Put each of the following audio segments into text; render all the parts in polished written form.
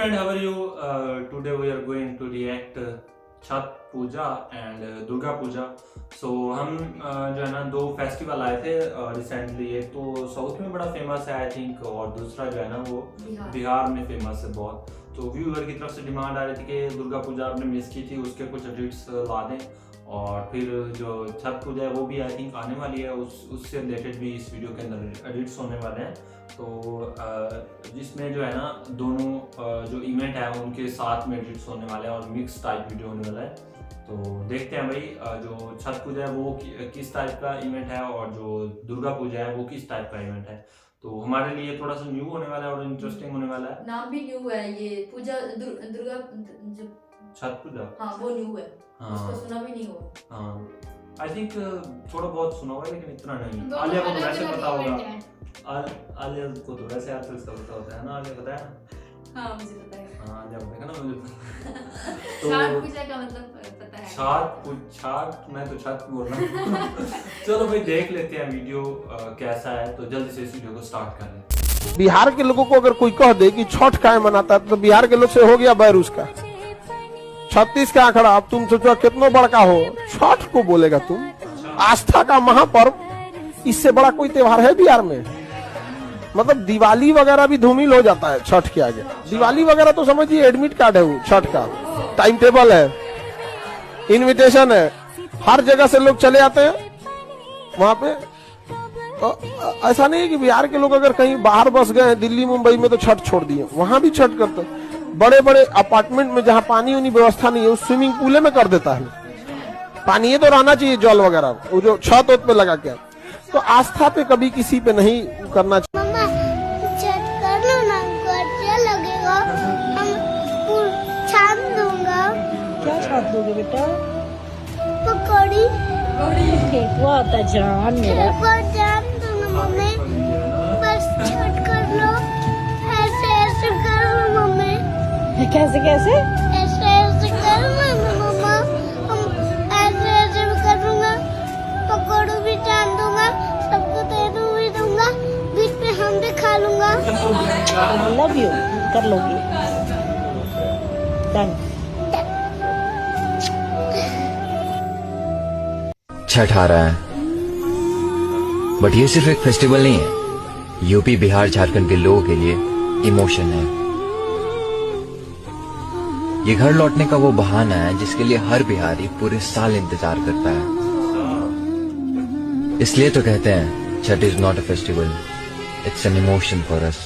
friend, how are you? Today we are going to react Chhath Puja and Durga Puja. So हम जो है ना दो फेस्टिवल आए थे रिसेंटली। एक तो साउथ में बड़ा फेमस है आई थिंक, और दूसरा जो है ना वो बिहार में फेमस है बहुत। तो व्यूअर की तरफ से डिमांड आ रही थी कि दुर्गा पूजा आपने मिस की थी, उसके कुछ एडिट्स ला दें। और फिर जो छठ पूजा है वो भी आई थिंक आने वाली है, उससे रिलेटेड भी इस वीडियो के अंदर एडिट्स होने वाले हैं। तो जिसमें जो है ना दोनों जो इवेंट है उनके साथ में एडिट्स होने वाले हैं और मिक्स टाइप वीडियो होने वाला है। तो देखते हैं भाई जो छठ पूजा है वो किस टाइप का इवेंट है और जो दुर्गा पूजा है वो किस टाइप का इवेंट है। तो हमारे लिए थोड़ा सा न्यू होने वाला है और इंटरेस्टिंग होने वाला है। नाम भी न्यू है ये पूजा दुर्गा छठ पूजा, हाँ वो न्यू है। हाँ उसको सुना भी नहीं होगा। हाँ आई थिंक थोड़ा बहुत सुना होगा लेकिन इतना नहीं। आलिया को तो वैसे पता होगा, आलिया को तो वैसे आजकल इसका पता होता है ना, आलिया पता है ना? हाँ मुझे पता है। हाँ आलिया को देखा ना मुझे छठ पूजा का मतलब पता है। छठ मैं तो छठ बोल रहा हूँ चलो भाई देख लेते हैं वीडियो कैसा है। तो जल्दी से इस वीडियो को स्टार्ट कर लें। बिहार के लोगों को अगर कोई कह दे कि छठ काहे मनाता है तो बिहार के लोग से हो गया बैर उसका। 36 का आंकड़ा, अब तुम सोचो कितना बड़का हो, छठ को बोलेगा तुम? आस्था का महापर्व, इससे बड़ा कोई त्योहार है बिहार में? मतलब दिवाली वगैरह भी धूमिल हो जाता है छठ के आगे। दिवाली वगैरह तो समझिए एडमिट कार्ड है वो, छठ का टाइम टेबल है, इनविटेशन है, हर जगह से लोग चले आते हैं वहां पे। तो ऐसा नहीं है कि बिहार के लोग अगर कहीं बाहर बस गए दिल्ली मुंबई में तो छठ छोड़ दिए, वहां भी छठ करते हैं। बड़े बड़े अपार्टमेंट में जहाँ पानी उनी व्यवस्था नहीं है उस स्विमिंग पूल में कर देता है पानी। ये तो रहना चाहिए जल वगैरह, वो जो छत पे लगा के। तो आस्था पे कभी किसी पे नहीं करना चाहिए। मम्मा छठ कर लो ना, हमको अच्छा लगेगा, हम छान दूंगा। क्या छाप दोगे बेटा? पकौड़ी ठेकुआ होता है जान मेरा। जान दूंगा मम्मी, बस छठ कर लो। ऐसे ऐसे करो मम्मी, कैसे कैसे? ऐसे ऐसे करो ना मम्मा, हम ऐसे ऐसे भी करूँगा, पकौड़ी भी छान दूंगा, सबको दे दूंगा, बीच में हम भी खा लूंगा। लव यू कर लोगी। डन। छठ आ रहा है, बट ये सिर्फ एक फेस्टिवल नहीं है, यूपी बिहार झारखंड के लोगों के लिए इमोशन है। ये घर लौटने का वो बहाना है जिसके लिए हर बिहारी पूरे साल इंतजार करता है। इसलिए तो कहते हैं Chhath is not a festival, it's an emotion for us.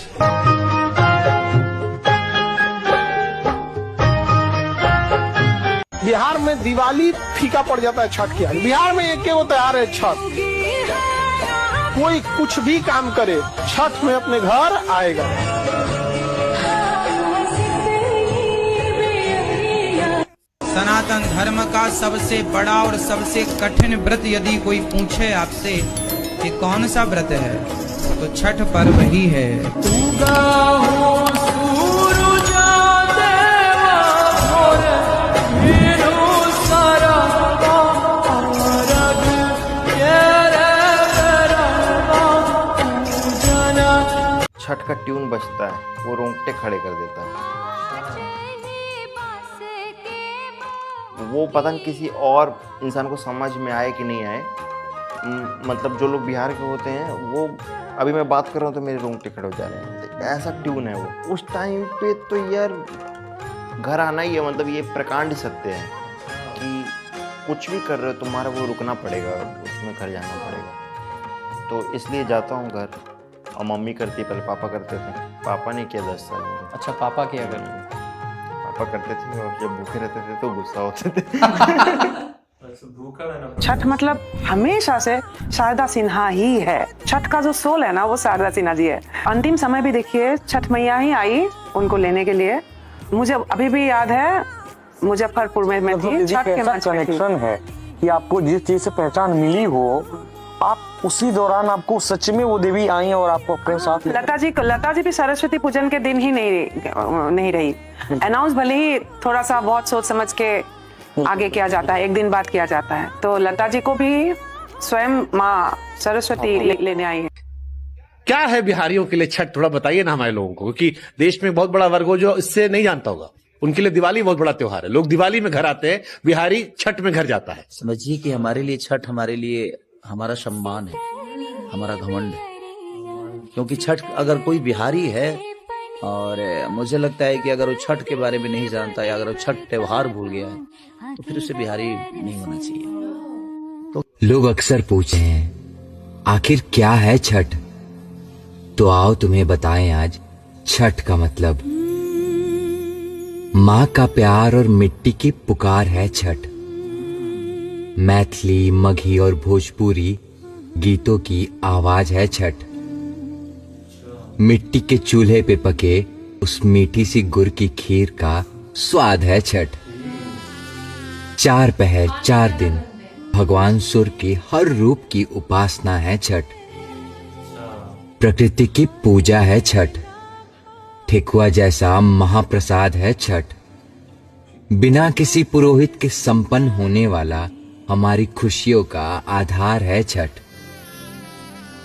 Bihar में दिवाली फीका पड़ जाता है छठ के आगे। बिहार में एक वो त्योहार है छठ, कोई कुछ भी काम करे छठ में अपने घर आएगा। सनातन धर्म का सबसे बड़ा और सबसे कठिन व्रत यदि कोई पूछे आपसे कि कौन सा व्रत है तो छठ पर्व ही है। छठ का ट्यून बजता है वो रोंगटे खड़े कर देता है। वो पता नहीं किसी और इंसान को समझ में आए कि नहीं आए। मतलब जो लोग बिहार के होते हैं वो, अभी मैं बात कर रहा हूँ तो मेरे रोंगटे खड़े हो जा रहे हैं, ऐसा ट्यून है वो। उस टाइम पे तो यार घर आना ही है, मतलब ये प्रकांड सत्य है कि कुछ भी कर रहे हो तुम्हारा वो रुकना पड़ेगा, उसमें घर जाना पड़ेगा। तो इसलिए जाता हूँ घर। और मम्मी करती, पहले पापा करते थे, पापा ने किया 10 साल में। अच्छा पापा किया करते? पापा करते थे और जब भूखे रहते थे तो गुस्सा होते थे छठ मतलब हमेशा से शारदा सिन्हा ही है। छठ का जो सोल है ना वो शारदा सिन्हा जी है। अंतिम समय भी देखिए छठ मैया ही आई उनको लेने के लिए। मुझे अभी भी याद है मुजफ्फरपुर में मैं थी, छठ के मंच पे थी। है कि आपको जिस चीज से पहचान मिली हो, आप उसी दौरान आपको सच में वो देवी आई और आपको अपने साथ। लता जी भी सरस्वती पूजन के दिन ही नहीं रही। अनाउंस भले ही थोड़ा सा बहुत सोच समझ के आगे किया जाता है, एक दिन बाद किया जाता है, तो लता जी को भी स्वयं माँ सरस्वती लेने आई है। क्या है बिहारियों के लिए छठ, थोड़ा बताइए ना हमारे लोगों को, क्योंकि देश में बहुत बड़ा वर्ग हो जो इससे नहीं जानता होगा। उनके लिए दिवाली बहुत बड़ा त्योहार है, लोग दिवाली में घर आते हैं, बिहारी छठ में घर जाता है। समझिए कि हमारे लिए छठ हमारे लिए हमारा सम्मान है, हमारा घमंड है। क्योंकि छठ अगर कोई बिहारी है, और मुझे लगता है कि अगर वो छठ के बारे में नहीं जानता या अगर वो छठ त्योहार भूल गया है तो फिर उसे बिहारी नहीं होना चाहिए। लोग अक्सर पूछते हैं आखिर क्या है छठ, तो आओ तुम्हें बताएं आज छठ का मतलब। माँ का प्यार और मिट्टी की पुकार है छठ। मैथिली, मगही और भोजपुरी गीतों की आवाज है छठ। मिट्टी के चूल्हे पे पके उस मीठी सी गुड़ की खीर का स्वाद है छठ। 4 पहर 4 दिन भगवान सूर्य के हर रूप की उपासना है छठ। प्रकृति की पूजा है छठ। ठेकुआ जैसा महाप्रसाद है छठ। बिना किसी पुरोहित के संपन्न होने वाला हमारी खुशियों का आधार है छठ।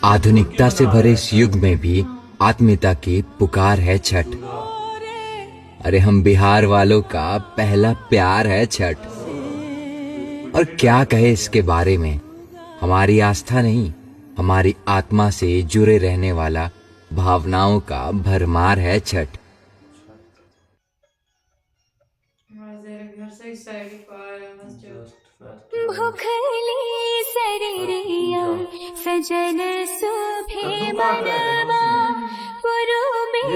आधुनिकता से भरे इस युग में भी आत्मीयता की पुकार है छठ। अरे हम बिहार वालों का पहला प्यार है छठ। और क्या कहे इसके बारे में, हमारी आस्था नहीं, हमारी आत्मा से जुड़े रहने वाला भावनाओं का भरमार है छठ। भूखली शरीरिया सजल सुभे मनवा पुरु में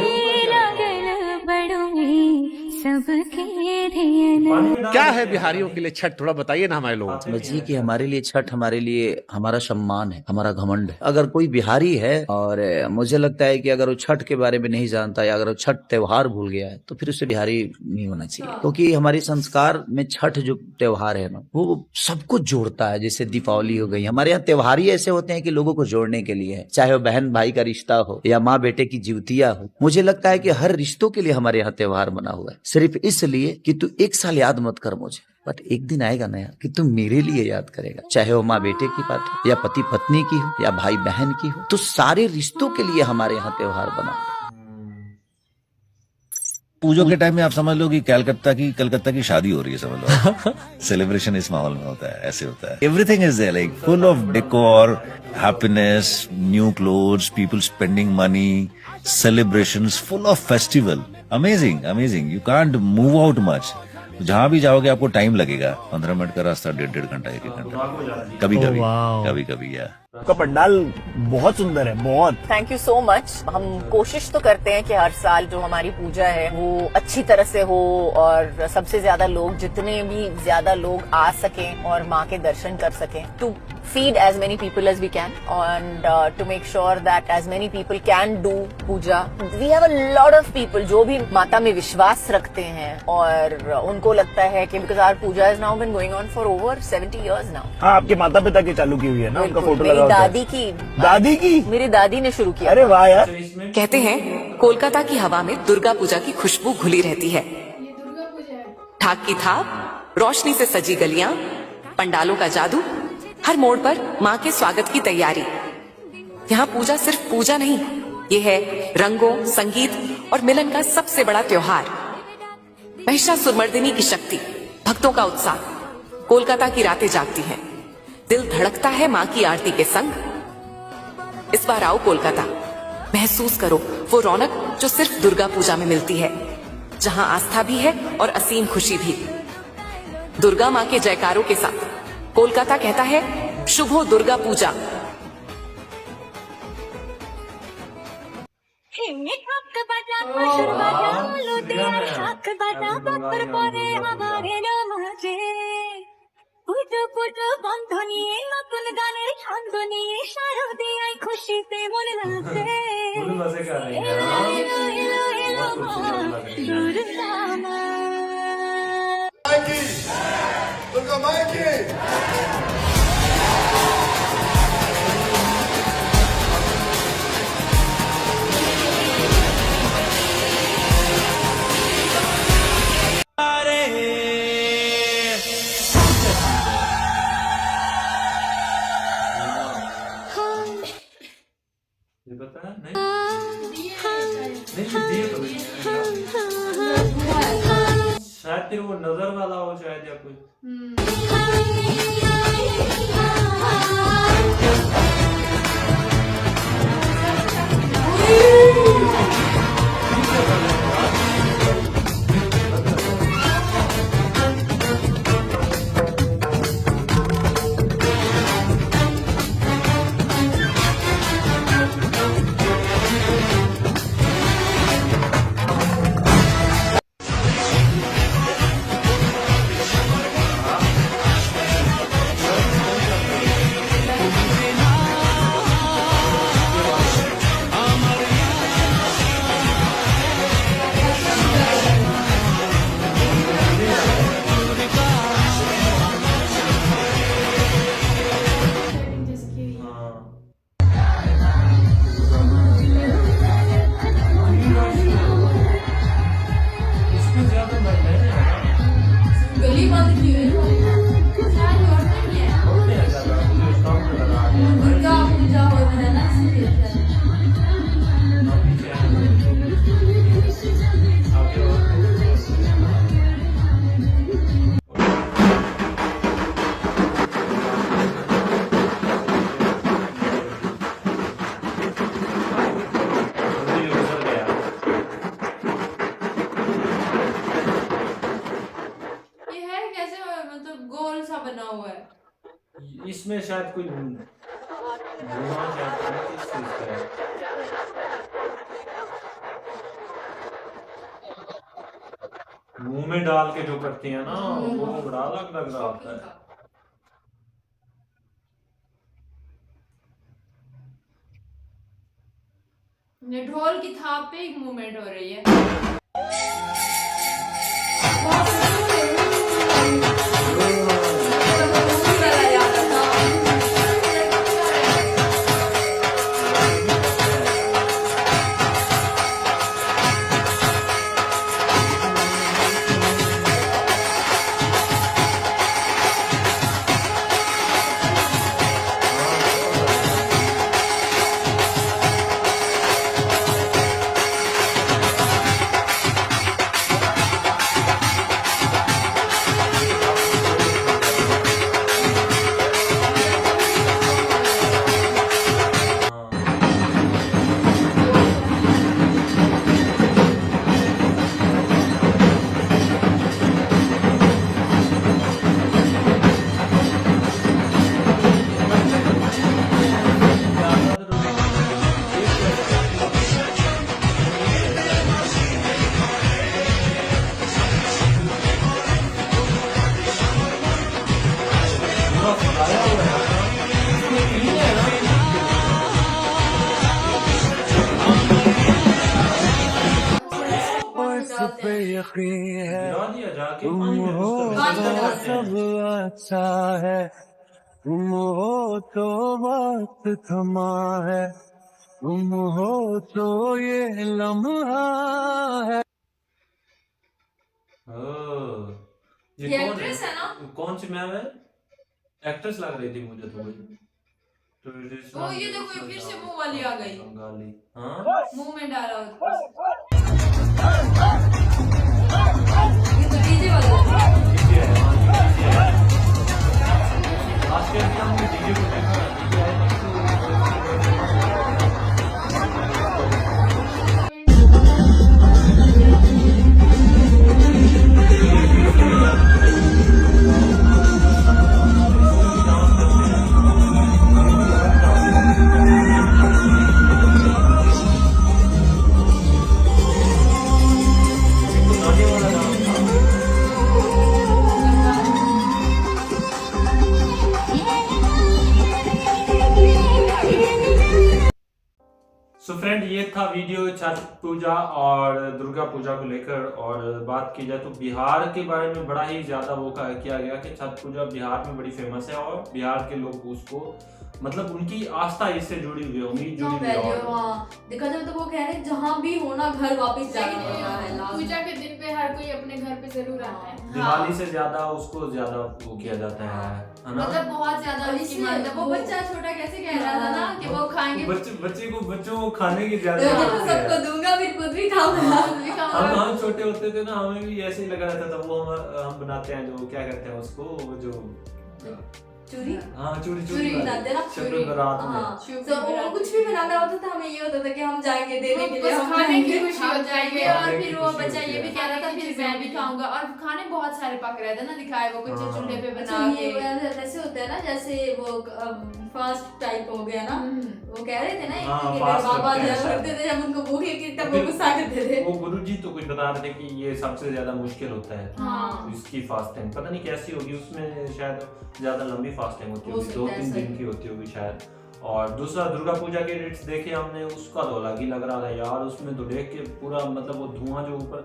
लागल बड़ो में सबके धियन। क्या है बिहारियों के लिए छठ, थोड़ा बताइए ना हमारे लोगों को। समझिए कि हमारे लिए छठ हमारे लिए हमारा सम्मान है, हमारा घमंड है। अगर कोई बिहारी है, और मुझे लगता है कि अगर वो छठ के बारे में नहीं जानता या अगर वो छठ त्योहार भूल गया है तो फिर उसे बिहारी नहीं होना चाहिए। क्योंकि हमारे संस्कार में छठ जो त्योहार है ना, वो सबको जोड़ता है। जैसे दीपावली हो गई, हमारे यहाँ त्योहार ही ऐसे होते हैं कि लोगों को जोड़ने के लिए है, चाहे वो बहन भाई का रिश्ता हो या माँ बेटे की जीवतिया हो। मुझे लगता है कि हर रिश्तों के लिए हमारे यहाँ त्योहार बना हुआ है, सिर्फ इसलिए कि तू एक साल याद मत कर मुझे, बट एक दिन आएगा ना यार कि तुम मेरे लिए याद करेगा। चाहे वो माँ बेटे की बात हो या पति पत्नी की हो या भाई बहन की हो, तो सारे रिश्तों के लिए हमारे यहाँ त्योहार बना हुआ है। पूजों के टाइम में आप समझ लो कि कलकत्ता की शादी हो रही है, समझ लो। सेलिब्रेशन इस माहौल में होता है, ऐसे होता है। Everything is there, like full of decor, happiness, new clothes, people spending money, celebrations, full of festival. Amazing amazing, you can't move out much. जहां भी जाओगे आपको टाइम लगेगा, 15 मिनट का रास्ता 1.5 घंटा 1 घंटा कभी कभी या। आपका पंडाल बहुत सुंदर है, बहुत। Thank you so much. हम कोशिश तो करते हैं कि हर साल जो हमारी पूजा है वो अच्छी तरह से हो और सबसे ज्यादा लोग, जितने भी ज्यादा लोग आ सकें और माँ के दर्शन कर सकें, to feed as many people as we can and to make sure that as many people can do puja. We have a lot of people जो भी माता में विश्वास रखते हैं और उनको लगता है कि because our puja has now been going on for over 70 years now. हाँ, आपके माता पिता की चालू की हुई है ना, उनका फोटो लगा मेरी होता है। दादी की मेरी दादी ने शुरू किया। अरे वाह यार। कहते हैं कोलकाता की हवा में दुर्गा पूजा की खुशबू घुली रहती है। ठाक की थाप, रोशनी से सजी गलियां, पंडालों का जादू, हर मोड़ पर माँ के स्वागत की तैयारी। यहाँ पूजा सिर्फ पूजा नहीं, ये है रंगों, संगीत और मिलन का सबसे बड़ा त्योहार। महिषासुरमर्दिनी की शक्ति, भक्तों का उत्साह, कोलकाता की रातें जागती हैं, दिल धड़कता है माँ की आरती के संग। इस बार आओ कोलकाता, महसूस करो वो रौनक जो सिर्फ दुर्गा पूजा में मिलती है, जहाँ आस्था भी है और असीम खुशी भी। दुर्गा माँ के जयकारों के साथ कोलकाता कहता है शुभो दुर्गा पूजा। খুশিতে মনে লাগছে दुर्गा माँ की। ये पता है शायद फिर वो नजर वाला हो शायद या कोई। गली बंद की हुई है सारी औरतें ही हैं। दुर्गा पूजा हो रहा है ना इसलिए गोल सा बना हुआ है। इसमें शायद कोई धुआं शायद किस चीज का है। मुंह में डाल के जो करती है ना वो बड़ा अलग लग रहा होता है। ये ढोल की थाप पे एक मूवमेंट हो रही है। यकीन है गिरा दिया जाके तुम पानी में हो घुस कर तो सब अच्छा है, तुम हो तो वक्त थमा है, तुम हो तो ये लम्हा है। ये ये कौन एक्ट्रेस है ना? कौन सी मैम है? एक्ट्रेस लग रही थी मुझे तो कोई। ओ ये देखो फिर से मुंह वाली आ गई। बंगाली। हाँ मुंह में डाला ये तो डीजे वाला डीजे है। आज के हम डीजे को देखा डीजे है सो फ्रेंड ये था वीडियो छठ पूजा और दुर्गा पूजा को लेकर। और बात की जाए तो बिहार के बारे में बड़ा ही ज्यादा वो किया गया कि छठ पूजा बिहार में बड़ी फेमस है और बिहार के लोग उसको मतलब उनकी आस्था इससे जुड़ी हुई है, उम्मीद जुड़ी हुई है। देखा जाए तो वो कह रहे हैं जहाँ भी होना घर वापस जाना है। पूजा के दिन पे हर हर कोई अपने घर पे जरूर आता है। दिवाली से ज्यादा उसको ज्यादा वो किया जाता है ना, मतलब बहुत ज्यादा उसकी मानता है। वो बच्चा छोटा कैसे कह रहा था ना कि वो खाएंगे, बच्चों को खाने की ज्यादा सबको दूंगा फिर खुद भी खाऊंगा। हम छोटे होते थे ना, हमें भी ऐसे ही लगा रहता था। वो हम बनाते हैं जो क्या कहते हैं उसको, वो जो चूरी, हाँ चूरी बनाते हैं ना, चूरी रात में। तो वो कुछ भी बनाना होता था, हमें ये होता था कि हम जाएंगे देने के लिए, हम खाने की खुशी हो जाएगी। और फिर वो बच्चा ये भी कह रहा था फिर मैं भी खाऊंगा। और खाने बहुत सारे पक रहे थे ना, दिखाए वो कुछ चूल्हे पे बना के। ऐसे होता है ना जैसे वो फास्ट टाइप हो गया ना, वो कह रहे थे ना हाँ, कि बाबा जब करते थे, जब उनको भूख लगी तब वो गुस्सा करते थे। वो गुरुजी तो कुछ बता रहे थे कि ये सबसे ज्यादा मुश्किल होता है इसकी फास्टिंग, पता नहीं कैसी होगी। उसमें शायद ज्यादा लंबी फास्टिंग होती होगी, 2-3 दिन की होती होगी शायद। और दूसरा दुर्गा पूजा के डेट्स देखे हमने, उसका तो अलग ही लग रहा था यार। उसमें तो देख के पूरा मतलब वो धुआं जो ऊपर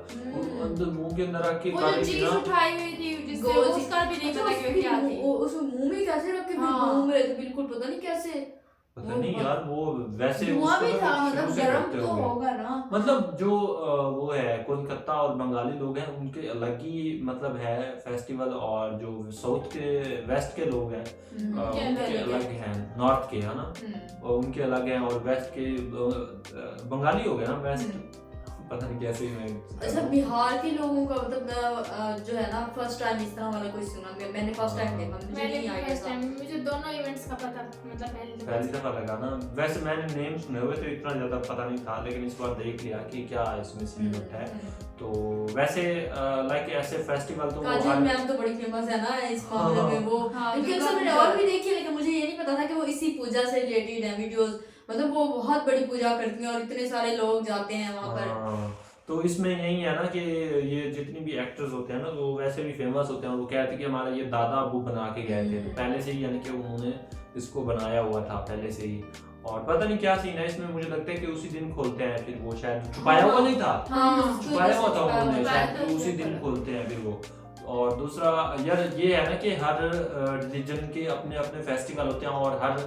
अंदर मुंह के अंदर रख के चीज उठाई हुई थी जिससे उसका भी नहीं पता कि क्या थी। उसको मुंह में कैसे रख के घूम रहे थे, बिल्कुल पता नहीं कैसे। पता नहीं यार, वो वैसे धुआं भी था, मतलब गर्म तो होगा ना। मतलब जो वो है कोलकाता और बंगाली लोग हैं, उनके अलग ही मतलब है फेस्टिवल। और जो साउथ के वेस्ट के लोग हैं उनके अलग हैं, नॉर्थ के है ना, और उनके अलग हैं। और वेस्ट के बंगाली हो गए ना, वेस्ट पता नहीं कैसे में। अच्छा, बिहार के लोगों का मतलब जो है ना, फर्स्ट टाइम इस तरह वाला कोई सुना, मैंने फर्स्ट टाइम देखा, मुझे नहीं आया था। मुझे दोनों इवेंट्स का पता, मतलब पहली दफा लगा ना। वैसे मैंने नेम सुने हुए तो इतना ज्यादा पता नहीं था, लेकिन इस बार देख लिया कि क्या इसमें सीक्रेट है। तो वैसे लाइक ऐसे फेस्टिवल तो काजल मैम तो बड़ी फेमस है ना इस मामले में। वो क्योंकि अक्सर मैंने और भी देखी, लेकिन मुझे ये नहीं पता था कि वो इसी पूजा से रिलेटेड है वीडियोस। मतलब वो बहुत बड़ी पूजा करती हैं और इतने सारे लोग जाते हैं वहाँ पर। तो इसमें यही है ना कि ये जितनी भी एक्टर्स होते हैं ना, वो वैसे भी फेमस होते हैं। वो कहते हैं कि हमारा ये दादा अबू बना के गए थे, तो पहले से ही यानी कि उन्होंने इसको बनाया हुआ था पहले से ही। और पता नहीं क्या सीन है इसमें, मुझे लगता है कि उसी दिन खोलते हैं फिर वो, शायद छुपाया हुआ नहीं था, छुपाया हुआ था उन्होंने, शायद उसी दिन खोलते हैं फिर वो। और दूसरा यार ये है ना कि हर रिलीजन के अपने अपने फेस्टिवल होते हैं और हर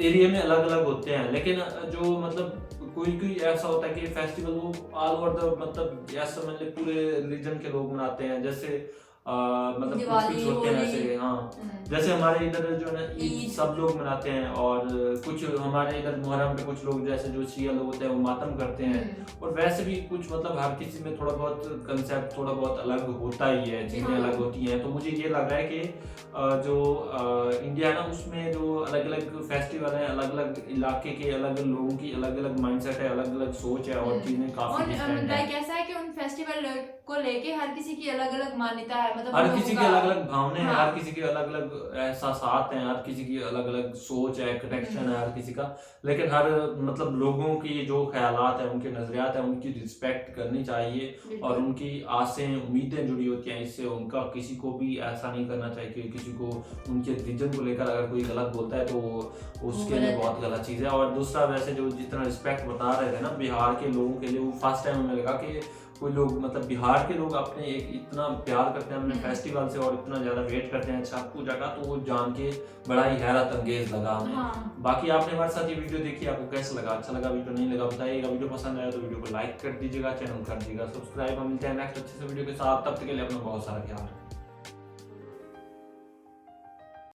एरिया में अलग अलग होते हैं। लेकिन जो मतलब कोई ऐसा होता है कि फेस्टिवल वो ऑल ओवर द मतलब ऐसा समझ ले पूरे रिलीजन के लोग मनाते हैं। जैसे मतलब कुछ होते हैं ऐसे, हाँ जैसे हमारे इधर जो है ना ईद सब लोग मनाते हैं। और कुछ हमारे इधर मुहर्रम पे कुछ लोग जैसे जो शिया लोग होते हैं वो मातम करते हैं। और वैसे भी कुछ मतलब हर किसी में थोड़ा बहुत कंसेप्ट थोड़ा बहुत अलग होता ही है, चीज़ें अलग होती हैं। तो मुझे ये लग रहा है कि जो इंडिया है ना, उसमें जो अलग अलग फेस्टिवल है, अलग अलग इलाके के अलग लोगों की अलग अलग माइंडसेट है, अलग अलग सोच है और चीजें काफी डिफरेंट है। कैसा है कि उन फेस्टिवल को लेके हर किसी की अलग अलग मान्यता है, मतलब हर किसी की अलग अलग भावनाएं हैं, हर किसी के अलग अलग एहसासात हैं, हर किसी की अलग अलग सोच है, कनेक्शन है हर किसी का। लेकिन हर मतलब लोगों की जो ख्यालात है, उनके नजरियात है, उनकी रिस्पेक्ट करनी चाहिए। और उनकी आसें उम्मीदें जुड़ी होती हैं इससे। उनका किसी को भी ऐसा नहीं करना चाहिए कि किसी को उनके रीजन को लेकर अगर कोई गलत बोलता है तो उसके लिए बहुत गलत चीज़ है। और दूसरा वैसे जो जितना रिस्पेक्ट बता रहे थे ना बिहार के लोगों के लिए, वो फर्स्ट टाइम हमें लगा कि कोई लोग मतलब बिहार के लोग अपने एक इतना प्यार करते हैं अपने फेस्टिवल से और इतना ज़्यादा वेट करते हैं छठ पूजा का। तो वो जान के बड़ा ही हैरत अंगेज लगा हमें। बाकी आपने हमारे साथ ये वीडियो देखी, आपको कैसा लगा, अच्छा लगा वीडियो, नहीं लगा बताइएगा। वीडियो पसंद आया तो वीडियो को लाइक कर दीजिएगा, चैनल कर दीजिएगा सब्सक्राइब। हम मिलते हैं नेक्स्ट अच्छे से वीडियो के साथ, तब तक के लिए अपना बहुत सारा ख्याल रखें।